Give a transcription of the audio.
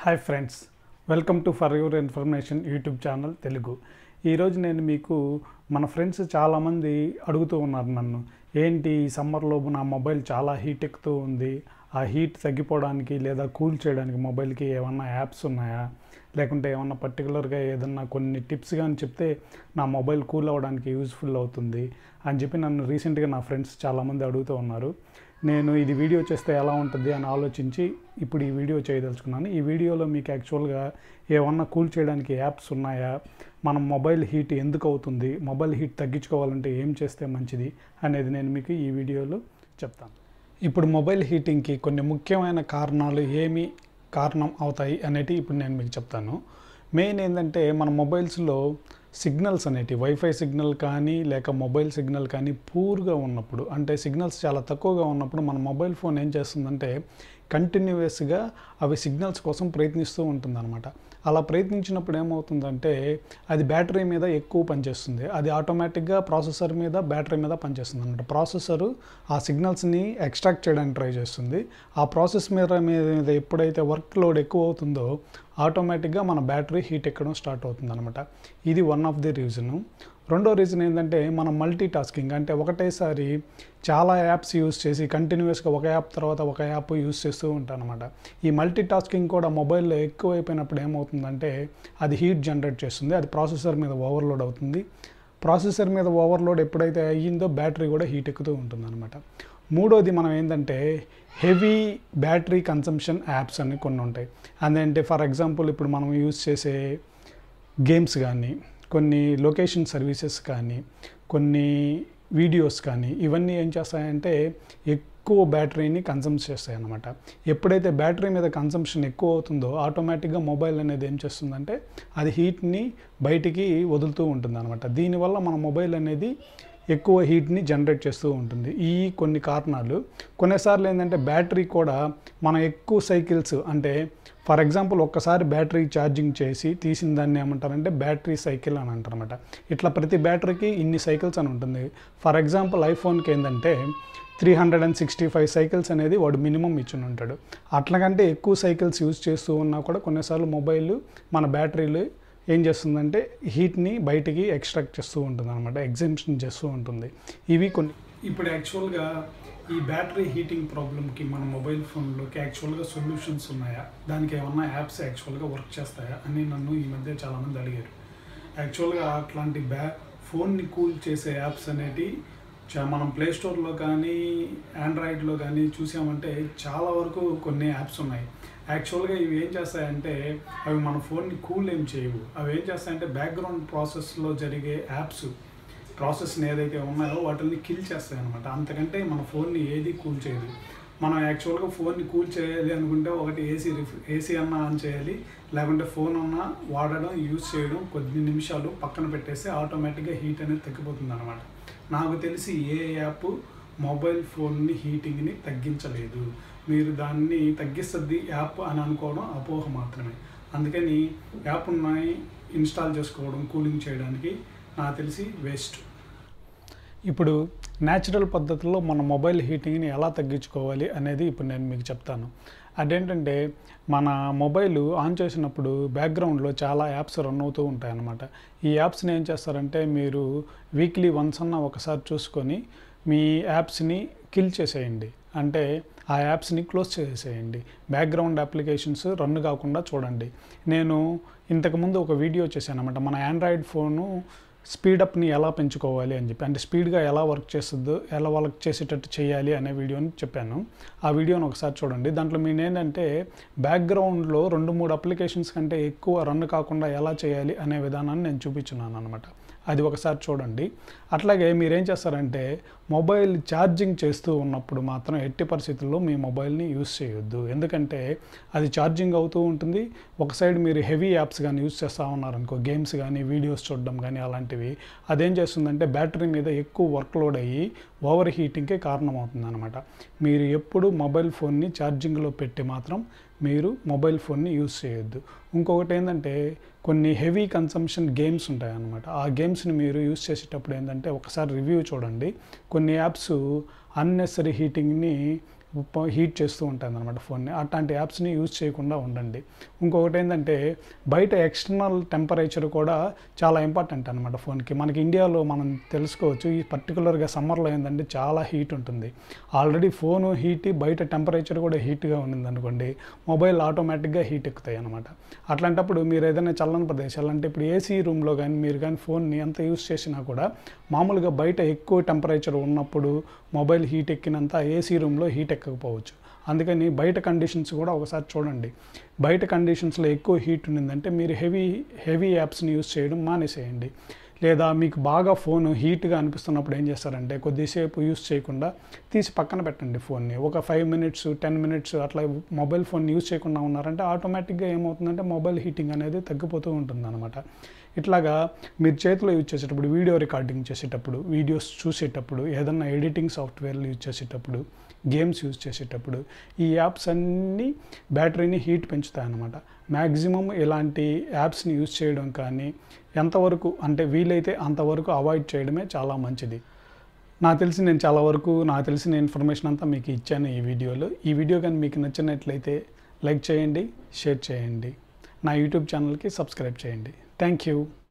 Hi friends, welcome to for your information YouTube channel Telugu. ఈరోజు నేను మీకు మన ఫ్రెండ్స్ చాలామంది అడుగుతూ ఉన్నారు నన్ను, ఏంటి ఈ సమ్మర్లో నా మొబైల్ చాలా హీట్ ఎక్కుతూ ఉంది, ఆ హీట్ తగ్గిపోవడానికి లేదా కూల్ చేయడానికి మొబైల్కి ఏమన్నా యాప్స్ ఉన్నాయా, లేకుంటే ఏమన్నా పర్టికులర్గా ఏదన్నా కొన్ని టిప్స్ కానీ చెప్తే నా మొబైల్ కూల్ అవ్వడానికి యూజ్ఫుల్ అవుతుంది అని చెప్పి నన్ను రీసెంట్గా నా ఫ్రెండ్స్ చాలామంది అడుగుతూ ఉన్నారు. నేను ఇది వీడియో చేస్తే ఎలా ఉంటుంది అని ఆలోచించి ఇప్పుడు ఈ వీడియో చేయదలుచుకున్నాను. ఈ వీడియోలో మీకు యాక్చువల్గా ఏమన్నా కూల్ చేయడానికి యాప్స్ ఉన్నాయా, మనం మొబైల్ హీట్ ఎందుకు అవుతుంది, మొబైల్ హీట్ తగ్గించుకోవాలంటే ఏం చేస్తే మంచిది అనేది నేను మీకు ఈ వీడియోలో చెప్తాను. ఇప్పుడు మొబైల్ హీటింగ్కి కొన్ని ముఖ్యమైన కారణాలు ఏమి కారణం అవుతాయి అనేటి ఇప్పుడు నేను మీకు చెప్తాను. మెయిన్ ఏంటంటే మన మొబైల్స్లో సిగ్నల్స్ అనేటివి వైఫై సిగ్నల్ కానీ లేక మొబైల్ సిగ్నల్ కానీ పూర్గా ఉన్నప్పుడు, అంటే సిగ్నల్స్ చాలా తక్కువగా ఉన్నప్పుడు మన మొబైల్ ఫోన్ ఏం చేస్తుందంటే కంటిన్యూస్గా అవి సిగ్నల్స్ కోసం ప్రయత్నిస్తూ ఉంటుందన్నమాట. అలా ప్రయత్నించినప్పుడు ఏమవుతుందంటే అది బ్యాటరీ మీద ఎక్కువ పనిచేస్తుంది. అది ఆటోమేటిక్గా ప్రాసెసర్ మీద బ్యాటరీ మీద పనిచేస్తుంది అనమాట. ప్రాసెసరు ఆ సిగ్నల్స్ని ఎక్స్ట్రాక్ట్ చేయడానికి ట్రై చేస్తుంది. ఆ ప్రాసెస్ మీద ఎప్పుడైతే వర్క్ లోడ్ ఎక్కువ అవుతుందో ఆటోమేటిక్గా మన బ్యాటరీ హీట్ ఎక్కడం స్టార్ట్ అవుతుంది అనమాట. ఇది వన్ ఆఫ్ ది రీజను. రెండో రీజన్ ఏంటంటే మనం మల్టీ టాస్కింగ్, అంటే ఒకటేసారి చాలా యాప్స్ యూస్ చేసి కంటిన్యూస్గా ఒక యాప్ తర్వాత ఒక యాప్ యూస్ చేస్తూ ఉంటాను అనమాట. ఈ మల్టీ టాస్కింగ్ కూడా మొబైల్లో ఎక్కువైపోయినప్పుడు ఏమవుతుందంటే అది హీట్ జనరేట్ చేస్తుంది. అది ప్రాసెసర్ మీద ఓవర్లోడ్ అవుతుంది. ప్రాసెసర్ మీద ఓవర్లోడ్ ఎప్పుడైతే అయ్యిందో బ్యాటరీ కూడా హీట్ ఎక్కుతూ ఉంటుంది అనమాట. మూడోది మనం ఏంటంటే హెవీ బ్యాటరీ కన్సంప్షన్ యాప్స్ అని కొన్ని ఉంటాయి. అదేంటే ఫర్ ఎగ్జాంపుల్ ఇప్పుడు మనం యూస్ చేసే గేమ్స్ కానీ, కొన్ని లొకేషన్ సర్వీసెస్ కానీ, కొన్ని వీడియోస్ కానీ, ఇవన్నీ ఏం చేస్తాయంటే ఎక్కువ బ్యాటరీని కన్సమ్ చేస్తాయి అన్నమాట. ఎప్పుడైతే బ్యాటరీ మీద కన్సంప్షన్ ఎక్కువ అవుతుందో ఆటోమేటిక్గా మొబైల్ అనేది ఏం చేస్తుందంటే అది హీట్ని బయటికి వదులుతూ ఉంటుంది అనమాట. దీనివల్ల మన మొబైల్ అనేది ఎక్కువ హీట్ని జనరేట్ చేస్తూ ఉంటుంది. ఈ కొన్ని కారణాలు. కొన్నిసార్లు ఏంటంటే బ్యాటరీ కూడా మనం ఎక్కువ సైకిల్స్, అంటే ఫర్ ఎగ్జాంపుల్ ఒక్కసారి బ్యాటరీ ఛార్జింగ్ చేసి తీసిన దాన్ని ఏమంటారంటే బ్యాటరీ సైకిల్ అని అంటారనమాట. ఇట్లా ప్రతి బ్యాటరీకి ఇన్ని సైకిల్స్ అని ఉంటుంది. ఫర్ ఎగ్జాంపుల్ ఐఫోన్కి ఏంటంటే 365 సైకిల్స్ అనేది వాడు మినిమం ఇచ్చి ఉంటాడు. అట్లకంటే ఎక్కువ సైకిల్స్ యూజ్ చేస్తూ ఉన్నా కూడా కొన్నిసార్లు మొబైల్ మన బ్యాటరీలు ఏం చేస్తుందంటే హీట్ని బయటికి ఎక్స్ట్రాక్ట్ చేస్తూ ఉంటుంది అనమాట, ఎగ్జామ్షన్ చేస్తూ ఉంటుంది. ఇవి కొన్ని. ఇప్పుడు యాక్చువల్గా ఈ బ్యాటరీ హీటింగ్ ప్రాబ్లమ్కి మన మొబైల్ ఫోన్లోకి యాక్చువల్గా సొల్యూషన్స్ ఉన్నాయా, దానికి ఏమన్నా యాప్స్ యాక్చువల్గా వర్క్ చేస్తాయా అని నన్ను ఈ మధ్య చాలామంది అడిగారు. యాక్చువల్గా అట్లాంటి ఫోన్ని కూల్ చేసే యాప్స్ అనేటివి మనం ప్లేస్టోర్లో కానీ ఆండ్రాయిడ్లో కానీ చూసామంటే చాలా వరకు కొన్ని యాప్స్ ఉన్నాయి. యాక్చువల్గా ఇవి ఏం చేస్తాయంటే అవి మన ఫోన్ని కూల్ ఏం చేయవు. అవి ఏం చేస్తాయంటే బ్యాక్గ్రౌండ్ ప్రాసెస్లో జరిగే యాప్స్ ప్రాసెస్ని ఏదైతే ఉన్నాయో వాటిని కిల్ చేస్తాయి అనమాట. అంతకంటే మన ఫోన్ని ఏది కూల్ చేయదు. మనం యాక్చువల్గా ఫోన్ని కూల్ చేయాలి అనుకుంటే ఒకటి ఏసీ అన్నా ఆన్ చేయాలి, లేకుంటే ఫోన్ అన్నా వాడడం యూజ్ చేయడం కొద్ది నిమిషాలు పక్కన పెట్టేస్తే ఆటోమేటిక్గా హీట్ అనేది తగ్గిపోతుంది అనమాట. నాకు తెలిసి ఏ యాప్ మొబైల్ ఫోన్ని హీటింగ్ని తగ్గించలేదు. మీరు దాన్ని తగ్గిస్తుంది యాప్ అని అనుకోవడం అపోహ మాత్రమే. అందుకని యాప్ ఉన్నాయి ఇన్స్టాల్ చేసుకోవడం కూలింగ్ చేయడానికి నాకు తెలిసి వేస్ట్. ఇప్పుడు న్యాచురల్ పద్ధతిలో మన మొబైల్ హీటింగ్ని ఎలా తగ్గించుకోవాలి అనేది ఇప్పుడు నేను మీకు చెప్తాను. అదేంటంటే మన మొబైల్ ఆన్ చేసినప్పుడు బ్యాక్గ్రౌండ్లో చాలా యాప్స్ రన్ అవుతూ ఉంటాయి అన్నమాట. ఈ యాప్స్ని ఏం చేస్తారంటే మీరు వీక్లీ వన్స్ అన్న ఒకసారి చూసుకొని మీ యాప్స్ని కిల్ చేసేయండి, అంటే ఆ యాప్స్ని క్లోజ్ చేసేయండి. బ్యాక్గ్రౌండ్ అప్లికేషన్స్ రన్ కాకుండా చూడండి. నేను ఇంతకుముందు ఒక వీడియో చేశాను అనమాట, మన ఆండ్రాయిడ్ ఫోను స్పీడప్ని ఎలా పెంచుకోవాలి అని చెప్పి, అంటే స్పీడ్గా ఎలా వర్క్ చేస్తుందో ఎలా వర్క్ చేసేటట్టు చేయాలి అనే వీడియోని చెప్పాను. ఆ వీడియోని ఒకసారి చూడండి. దాంట్లో మీరు ఏంటంటే బ్యాక్గ్రౌండ్లో 2-3 అప్లికేషన్స్ కంటే ఎక్కువ రన్ కాకుండా ఎలా చేయాలి అనే విధానాన్ని నేను చూపించున్నాను అనమాట. అది ఒకసారి చూడండి. అట్లాగే మీరేం చేస్తారంటే మొబైల్ ఛార్జింగ్ చేస్తూ ఉన్నప్పుడు మాత్రం ఎట్టి పరిస్థితుల్లో మీ మొబైల్ని యూస్ చేయొద్దు. ఎందుకంటే అది ఛార్జింగ్ అవుతూ ఉంటుంది. ఒక సైడ్ మీరు హెవీ యాప్స్ కానీ యూస్ చేస్తూ ఉన్నారనుకో, గేమ్స్ కానీ వీడియోస్ చూడడం కానీ అలాంటివి, అదేం చేస్తుందంటే బ్యాటరీ మీద ఎక్కువ వర్క్లోడ్ అయ్యి ఓవర్ హీటింగ్కే కారణమవుతుంది అనమాట. మీరు ఎప్పుడు మొబైల్ ఫోన్ని ఛార్జింగ్లో పెట్టి మాత్రం మీరు మొబైల్ ఫోన్ని యూస్ చేయొద్దు. ఇంకొకటి ఏంటంటే కొన్ని హెవీ కన్సంప్షన్ గేమ్స్ ఉంటాయన్నమాట. ఆ గేమ్స్ని మీరు యూస్ చేసేటప్పుడు ఏంటంటే ఒకసారి రివ్యూ చూడండి. కొన్ని యాప్స్ అన్నెసరీ హీటింగ్ని హీట్ చేస్తూ ఉంటుంది అనమాట ఫోన్ని. అట్లాంటి యాప్స్ని యూజ్ చేయకుండా ఉండండి. ఇంకొకటి ఏంటంటే బయట ఎక్స్టర్నల్ టెంపరేచర్ కూడా చాలా ఇంపార్టెంట్ అనమాట ఫోన్కి. మనకి ఇండియాలో మనం తెలుసుకోవచ్చు, ఈ పర్టికులర్గా సమ్మర్లో ఏంటంటే చాలా హీట్ ఉంటుంది. ఆల్రెడీ ఫోను హీట్, బయట టెంపరేచర్ కూడా హీట్గా ఉన్నింది అనుకోండి, మొబైల్ ఆటోమేటిక్గా హీట్ ఎక్కుతాయి అనమాట. అట్లాంటప్పుడు మీరు ఏదైనా చల్లని ప్రదేశాలు అంటే ఇప్పుడు ఏసీ రూమ్లో కానీ మీరు కానీ ఫోన్ని ఎంత యూజ్ చేసినా కూడా మామూలుగా బయట ఎక్కువ టెంపరేచర్ ఉన్నప్పుడు మొబైల్ హీట్ ఎక్కినంత ఏసీ రూమ్లో హీట్ ఎక్కకపోవచ్చు. అందుకని బయట కండిషన్స్ కూడా ఒకసారి చూడండి. బయట కండిషన్స్లో ఎక్కువ హీట్ ఉన్నిందంటే మీరు హెవీ యాప్స్ని యూజ్ చేయడం మానేసేయండి. లేదా మీకు బాగా ఫోన్ హీట్గా అనిపిస్తున్నప్పుడు ఏం చేస్తారంటే కొద్దిసేపు యూజ్ చేయకుండా తీసి పక్కన పెట్టండి ఫోన్ని. ఒక 5 మినిట్స్ 10 మినిట్స్ అట్లా మొబైల్ ఫోన్ యూజ్ చేయకుండా ఉన్నారంటే ఆటోమేటిక్గా ఏమవుతుందంటే మొబైల్ హీటింగ్ అనేది తగ్గిపోతూ ఉంటుందన్నమాట. ఇట్లాగా మీరు చేతిలో యూజ్ చేసేటప్పుడు, వీడియో రికార్డింగ్ చేసేటప్పుడు, వీడియోస్ చూసేటప్పుడు, ఏదన్నా ఎడిటింగ్ సాఫ్ట్వేర్లు యూజ్ చేసేటప్పుడు, గేమ్స్ యూజ్ చేసేటప్పుడు ఈ యాప్స్ అన్నీ బ్యాటరీని హీట్ పెంచుతాయన్నమాట. మ్యాక్సిమం ఇలాంటి యాప్స్ని యూజ్ చేయడం కానీ ఎంతవరకు అంటే వీలైతే అంతవరకు అవాయిడ్ చేయడమే చాలా మంచిది. నాకు తెలిసిన ఇన్ఫర్మేషన్ అంతా మీకు ఇచ్చాను ఈ వీడియోలో. ఈ వీడియో కానీ మీకు నచ్చినట్లయితే లైక్ చేయండి, షేర్ చేయండి, నా యూట్యూబ్ ఛానల్కి సబ్స్క్రైబ్ చేయండి. Thank you.